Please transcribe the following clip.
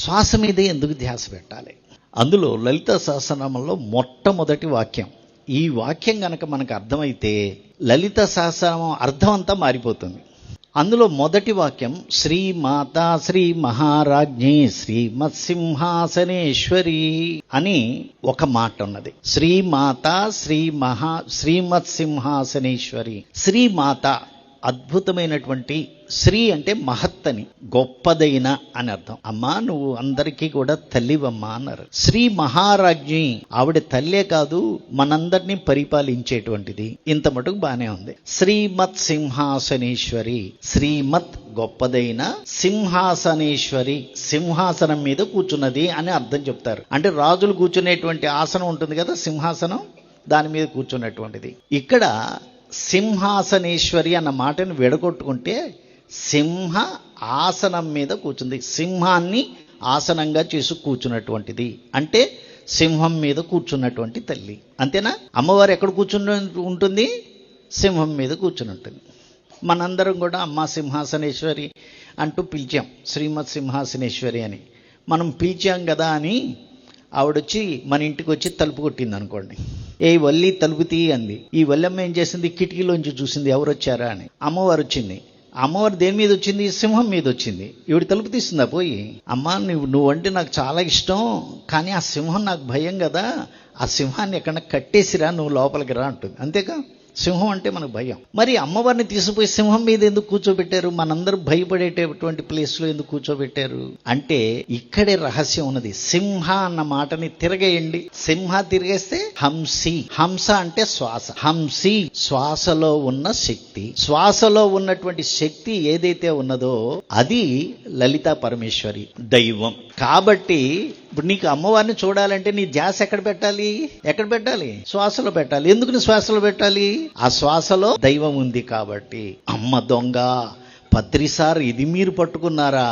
శ్వాస మీదే ఎందుకు ధ్యాస పెట్టాలి? అందులో లలిత సహస్రనామంలో మొట్టమొదటి వాక్యం, ఈ వాక్యం గనక మనకు అర్థమైతే లలిత సహస్రనామం అర్థం అంతా మారిపోతుంది. అందులో మొదటి వాక్యం శ్రీమాత శ్రీ మహారాజ్ఞి శ్రీమత్సింహాసనేశ్వరి అని ఒక మాట ఉన్నది. శ్రీమాత శ్రీమత్సింహాసనేశ్వరి. శ్రీమాత అద్భుతమైనటువంటి, శ్రీ అంటే మహత్తని, గొప్పదైన అని అర్థం. అమ్మా నువ్వు అందరికీ కూడా తల్లివమ్మా అన్నారు. శ్రీ మహారాజ్ఞి, ఆవిడ తల్లే కాదు మనందరినీ పరిపాలించేటువంటిది. ఇంత మటుకు బానే ఉంది. శ్రీమత్ సింహాసనేశ్వరి, శ్రీమత్ గొప్పదైన, సింహాసనేశ్వరి సింహాసనం మీద కూర్చున్నది అని అర్థం చెప్తారు. అంటే రాజులు కూర్చునేటువంటి ఆసనం ఉంటుంది కదా సింహాసనం, దాని మీద కూర్చున్నటువంటిది. ఇక్కడ సింహాసనేశ్వరి అన్న మాటను విడగొట్టుకుంటే సింహ ఆసనం మీద కూర్చుంది. సింహాన్ని ఆసనంగా చేసి కూర్చున్నటువంటిది అంటే సింహం మీద కూర్చున్నటువంటి తల్లి. అంతేనా? అమ్మవారు ఎక్కడ కూర్చుని ఉంటుంది? సింహం మీద కూర్చుని ఉంటుంది. మనందరం కూడా అమ్మ సింహాసనేశ్వరి అంటూ పిలిచాం, శ్రీమత్ సింహాసనేశ్వరి అని మనం పిలిచాం కదా అని ఆవిడొచ్చి మన ఇంటికి వచ్చి తలుపు కొట్టింది అనుకోండి. ఏ వల్లి తలుపు తీ అంది. ఈ వల్లమ్మ ఏం చేసింది? కిటికీలోంచి చూసింది ఎవరు వచ్చారా అని. అమ్మవారు వచ్చింది. అమ్మవారు దేని మీద వచ్చింది? సింహం మీద వచ్చింది. ఈవిడ తలుపు తీస్తుందా పోయి? అమ్మ నువ్వంటే నాకు చాలా ఇష్టం, కానీ ఆ సింహం నాకు భయం కదా, ఆ సింహాన్ని ఎక్కడ కట్టేసిరా, నువ్వు లోపలికి రా అంటుంది. అంతేకా? సింహం అంటే మనకు భయం. మరి అమ్మవారిని తీసుకుపోయి సింహం మీద ఎందుకు కూర్చోబెట్టారు? మనందరూ భయపడేటటువంటి ప్లేస్లో ఎందుకు కూర్చోబెట్టారు అంటే ఇక్కడే రహస్యం ఉన్నది. సింహ అన్న మాటని తిరగేయండి. సింహ తిరిగేస్తే హంసి. హంస అంటే శ్వాస. హంసి శ్వాసలో ఉన్న శక్తి. శ్వాసలో ఉన్నటువంటి శక్తి ఏదైతే ఉన్నదో అది లలితా పరమేశ్వరి దైవం. కాబట్టి ఇప్పుడు నీకు అమ్మవారిని చూడాలంటే నీ ధ్యాస ఎక్కడ పెట్టాలి? ఎక్కడ పెట్టాలి? శ్వాసలో పెట్టాలి. ఎందుకు నీ శ్వాసలో పెట్టాలి? ఆ శ్వాసలో దైవం ఉంది కాబట్టి. అమ్మ దొంగ, పత్రిసార్ ఇది మీరు పట్టుకున్నారా?